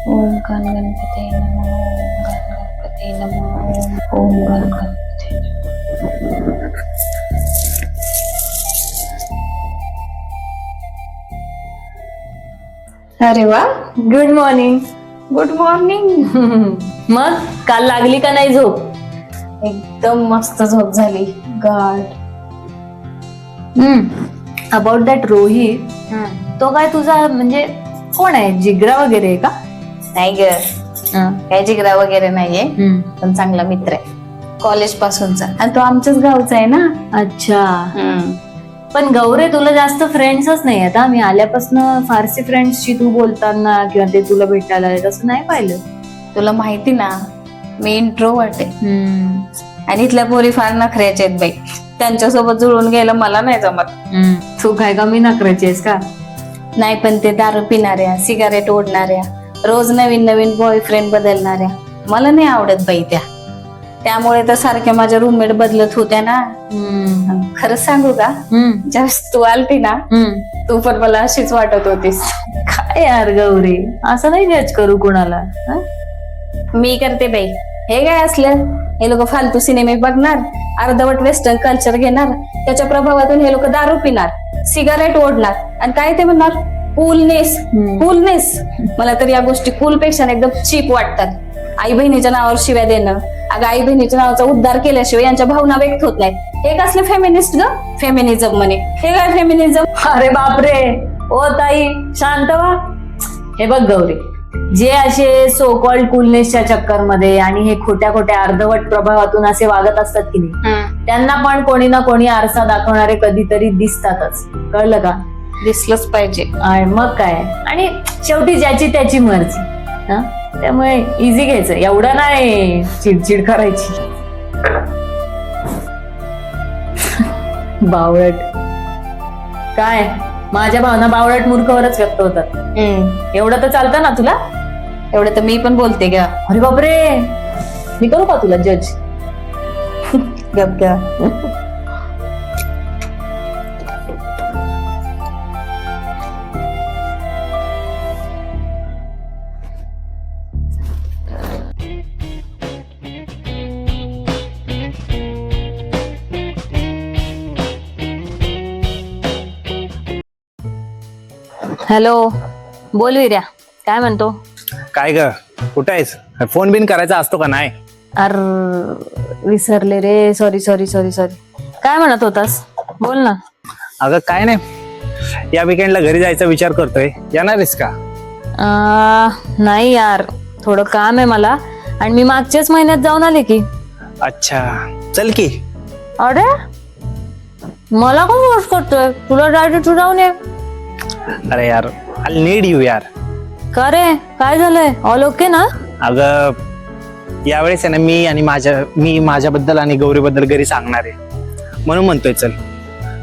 ओम गण गणपते नमः. ओम गण गणपते नमः. अरे वा, गुड मॉर्निंग. Good morning. मग काल लागली का नाही झोप? एकदम मस्त झोप झाली. गाड. अबाउट दॅट रोहित, तो काय तुझा म्हणजे कोण आहे? जिगरा वगैरे आहे का? नाही ग, काय जिगरा वगैरे नाहीये, पण चांगला मित्र आहे कॉलेज पासूनचा, आणि तो आमच्याच गावचा आहे ना. अच्छा. पण गौरे, तुला जास्त फ्रेंड्सच नाही आहेत. मी आल्यापासून फारसी फ्रेंड्सशी तू बोलताना किंवा ते तुला भेटायला आले तसं नाही पाहिलं. तुला माहिती ना, मी इंट्रोवर्ट आहे आणि इथल्या पोरी फार नखऱ्याच्या आहेत बाई. त्यांच्यासोबत जुळून गेलं मला नाही जमत. तू काय कमी नखऱ्याची आहेस का? नाही, पण ते दारू पिणाऱ्या, सिगारेट ओढणाऱ्या, रोज नवीन नवीन बॉयफ्रेंड बदलणाऱ्या मला नाही आवडत बाई त्या. त्यामुळे तर सारख्या माझ्या रूममेट बदलत होत्या ना. खरंच सांगू का, ज्यावेळेस तू आलती ना, तू पण मला अशीच वाटत होतीस. काय यार गौरी, असं नाही जज करू कुणाला. मी करते बाई. हे काय असलं, हे लोक फालतू सिनेमे बघणार, अर्धवट वेस्टर्न कल्चर घेणार, त्याच्या प्रभावातून हे लोक दारू पिणार, सिगारेट ओढणार, आणि काय ते म्हणणार कूलनेस. कूलनेस, मला तर या गोष्टी कूल पेक्षा एकदम चीप वाटतात. आई बहिणीच्या नावावर शिव्या देणं, अगं आई बहिणीच्या नावाचा उद्धार केल्याशिवाय यांच्या भावना व्यक्त होत नाहीत. हे कसलं फेमिनिस्ट ग? फेमिनिझम म्हणे. हे काय फेमिनिझम? अरे बापरे, ओ ताई शांत व्हा. हे बघ गौरी, जे असे सो कॉल्ड कूलनेसच्या चक्कर मध्ये आणि हे खोट्या खोट्या अर्धवट प्रभावातून असे वागत असतात की नाही, त्यांना पण कोणी ना कोणी आरसा दाखवणारे कधीतरी दिसतातच. कळलं का? दिसलंच पाहिजे. मग काय, आणि शेवटी ज्याची त्याची मर्जी. त्यामुळे इझी घ्यायचं, एवढं नाही चिडचिड करायची. बावळट काय, माझ्या भावना बावळट मूर्खवरच व्यक्त होतात. एवढं तर चालतं ना तुला? एवढं तर मी पण बोलते ग. अरे बापरे, मी करू का तुला जज? गप ग. हॅलो, बोल विर्या, काय म्हणतो? काय ग, कुठं आहेस? फोन बिन करायचा असतो का नाही? अर विसरले रे, सॉरी सॉरी सॉरी सॉरी. काय म्हणत होतास? बोल ना. अगं काय नाही, या विकेंडला घरी जायचा विचार करतोय, येणार आहेस का? नाही यार, थोडं काम आहे मला, आणि मी मागच्याच महिन्यात जाऊन आले की. अच्छा, चल की. अरे मला कोण फोर्स करतोय? तुला डायरेक्ट तू जाऊन ये. अरे यार, आय नीड यू यार. का रे, काय झालंय? ऑल ओके ना? अगं यावेळेस आहे ना, मी माझ्याबद्दल आणि गौरीबद्दल घरी सांगणार आहे, म्हणून म्हणतोय चल.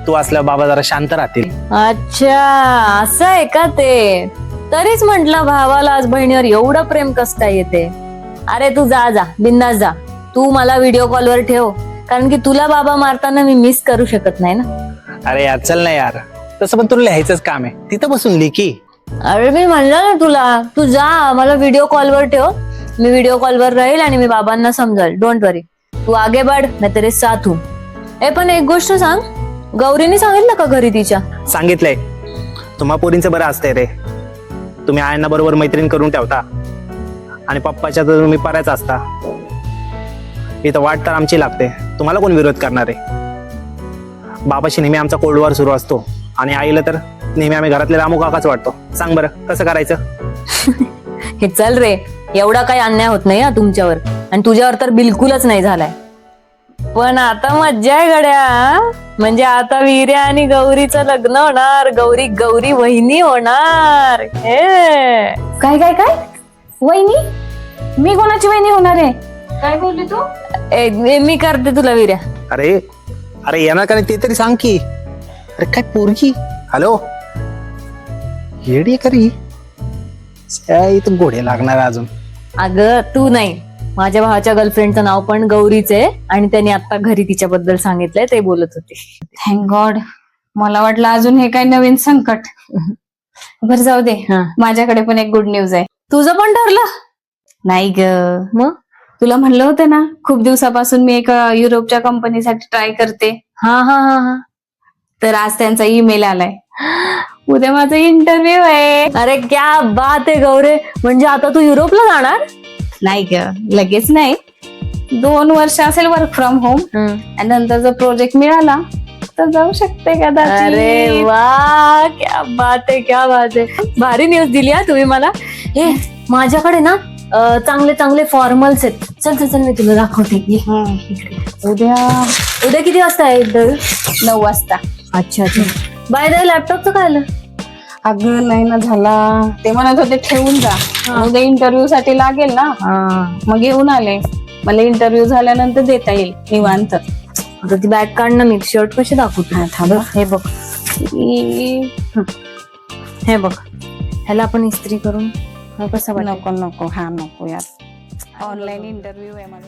तू असल्या बाबा जरा शांत राहतील. अच्छा, असं आहे का ते? तरीच म्हंटल भावाला आज बहिणीवर एवढं प्रेम कस काय येते. अरे तू जा जा, बिंदास जा. तू मला व्हिडिओ कॉलवर ठेव, कारण की तुला बाबा मारताना मी मिस करू शकत नाही ना. अरे यार चल ना यार, तसं पण तुला लिहायचंच काम आहे, तिथं बसून लिखी. अरे मी म्हणलं ना तुला, तू जा, मला व्हिडिओ कॉलवर ठेव. मी व्हिडिओ कॉलवर राहील आणि मी बाबांना समजाल. डोंट वरी, तू आगे बढ़, मैं तेरे साथ हूं. पण एक गोष्ट सांग, गौरीने सांगितलं का घरी तिच्या? सांगितलंय. तुम्हा पोरींचं बरं असतंय रे, तुम्ही आयांना बरोबर मैत्रीण करून ठेवता आणि पप्पाच्या तर तुम्ही परायच असता. इथं वाट तर आमची लागते, तुम्हाला कोण विरोध करणार आहे? बाबाशी नेहमी आमचा कोल्ड सुरू असतो, आणि आईला तर नेहमी आम्ही घरातले रामू काकाच वाटतो. सांग बरं कसं करायचं? हे चल रे, एवढा काही अन्याय होत नाही तुमच्यावर, आणि तुझ्यावर तर बिलकुलच नाही झालाय. पण आता मज्जा आहे गड्या, म्हणजे आता वीर्या आणि गौरीचं लग्न होणार. गौरी गौरी वहिनी होणार. काय काय काय वहिनी? मी कोणाची वहिनी होणार आहे? काय बोलली तू? मी करते तुला विर्या. अरे अरे येणार का नाही ते तरी सांग की. अरे काय पोरगी, हॅलो, येडी करी इथं घोडे लागणार अजून. अगं तू नाही, माझ्या भावाच्या गर्लफ्रेंडचं नाव पण गौरीच आहे, आणि त्यांनी आता घरी तिच्याबद्दल सांगितलंय, ते बोलत होते. Thank God. मला वाटलं अजून हे काय नवीन संकट. बरं जाऊ दे, माझ्याकडे पण एक गुड न्यूज आहे. तुझं पण ठरलं? नाही ग, मग तुला म्हणलं होतं ना खूप दिवसापासून मी एका युरोपच्या कंपनीसाठी ट्राय करते. हा हा हा हा. तर आज त्यांचा ईमेल आलाय. उद्या माझा इंटरव्ह्यू आहे. अरे क्या बात आहे गौरे, म्हणजे आता तू युरोपला जाणार? नाही ग, लगेच नाही. 2 वर्ष असेल वर्क फ्रॉम होम, आणि नंतर जर प्रोजेक्ट मिळाला तर जाऊ शकते कदाचित. अरे वा, क्या बात आहे, क्या बात आहे. भारी न्यूज दिली हा तुम्ही मला. हे माझ्याकडे ना चांगले चांगले फॉर्मल्स आहेत. चल चल चल, मी तुला दाखवते. ये. उद्या उद्या किती वाजता आहे इंटरव्ह्यू? 9 वाजता. अच्छा अच्छा. बाय द लॅपटॉपचं काय आलं? अगं नाही ना झाला. ते म्हणत होते ठेवून जा, उद्या इंटरव्ह्यू साठी लागेल ना. मग घेऊन आले. मला इंटरव्ह्यू झाल्यानंतर देता येईल निवांत. आता ती बॅग काढ ना, मी शर्ट कसे दाखवतो. थांब, हे बघ, हे बघ, ह्याला आपण इस्त्री करून कसं वाटेल? नको नको, हा नको यार. ऑनलाईन इंटरव्ह्यू आहे माझा.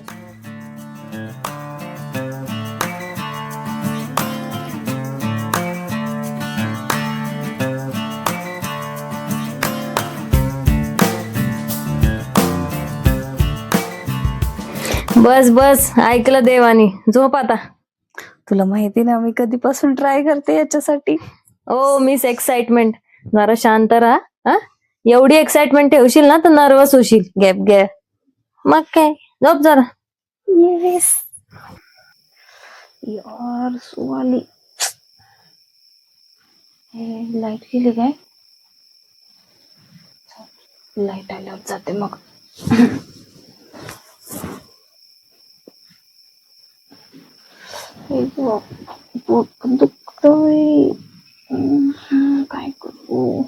बस बस, ऐकलं देवानी. झोप आता. तुला माहिती ना मी कधीपासून ट्राय करते याच्यासाठी. ओ मिस एक्साइटमेंट, जरा शांत राहा. हा? एवढी एक्साइटमेंट ठेवशील ना तर नर्वस होशील. Gap gap. मग काय, झोप जरा. येस यार सुवाली. हे लाईट गेली काय? लाईट आल्यावर जाते मग. पोट पण दुखतोय. काय करू?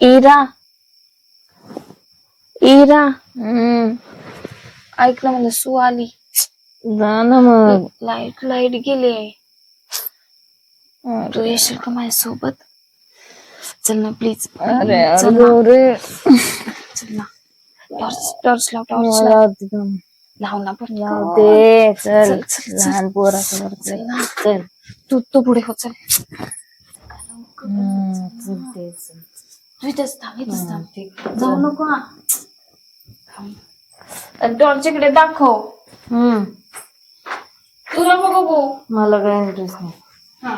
इरा इरा, ऐक ना, मला सू आली. जा ना मग. लाईट गेली. तू येशील का माझ्यासोबत? चल ना प्लीज. अरे चल ना. गौरे, चल ना. टॉर्च लाव, टॉर्च लाव. लाव ना पण. ते चल, चल, चल, चल. लहान पोरासमोर चल चल. ना. चल. तू पुढे हो. चल. चल ते चल. तू इथेच थांब. जाऊ नको हा. टॉर्च इकडे दाखव. तुला बघू. मला काय इंटरेस्ट नाही. हा.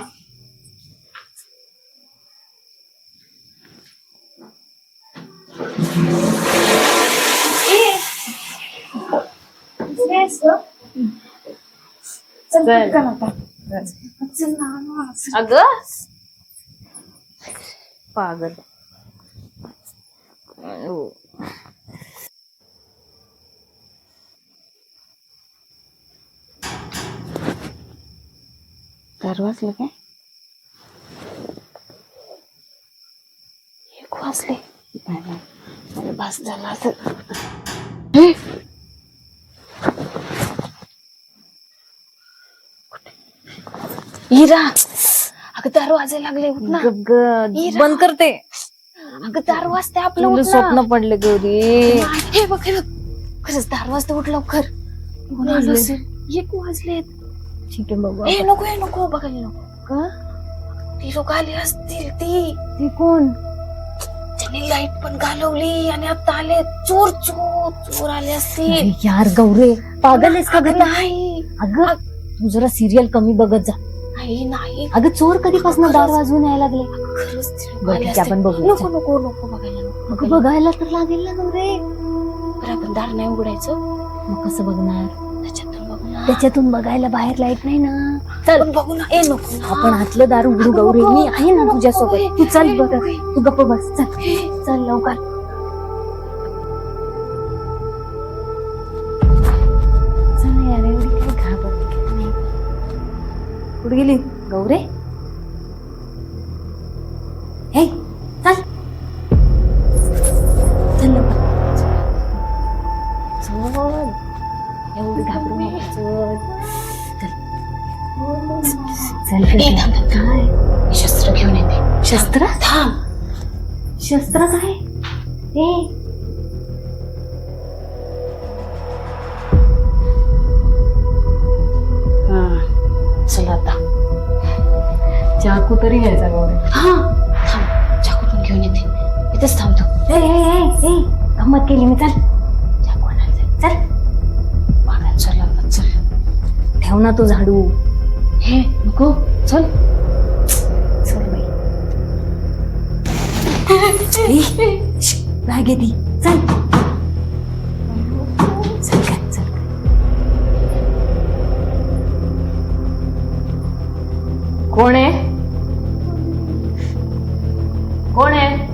अगं पागल. वाजलं काय? 1 वाजले. मला बस झाला असं. इरा, अगं 4 वाजायला लागले. उठ ना. बंद करते. अगं 4 वाजते आपलं. तुला स्वप्न पडले गौरी. हे बघ खरंच 4 वाजता उठ लवकर. 1 वाजलेत. ठीक आहे बाबा. नको बघायला नको. का? ती लोक आली असतील. ती कोण? त्यांनी लाईट पण घालवली आणि आता आले. चोर आले असतील. यार गौरे, पागल आहेस का घरी? नाही अगं तू जरा सिरियल कमी बघत जा. नाही अगं चोर कधीपासून दार वाजवून यायला लागले? खरंच आपण बघू. नको बघायला नको. अगं बघायला तर लागेल ना गौरे. बरं आपण दार नाही उघडायचं. मग कसं बघणार? त्याच्यातून बघू ना. त्याच्यातून बघायला बाहेर लाईट नाही ना. चल बघू ना. नको ना. आपण आतलं दार उघडू गौरी. मी आहे ना तुझ्यासोबत. तू चल बरं. तू गप्प बस. चल लवकर. चल यार, एवढी काय घाबरते नाही. कुठे गेली गौरे? हे चल चल लवकर. चल, एवढी घाबरू नको. चल काय? शस्त्र घेऊन येते. शस्त्र? थांब. शस्त्र काय? चल आता. चाकू तरी घ्यायचा गौरी. हा थांब, चाकू पण घेऊन येते. इथंच थांबतो. गंमत केली मी. चल जा कोणाला जायचं. चल वाघाला चल लागला. चल ठेव ना तो झाडू. हे नको. चल चल बाई. राग येते. चल चल काय चल. कोण आहे? कोण आहे?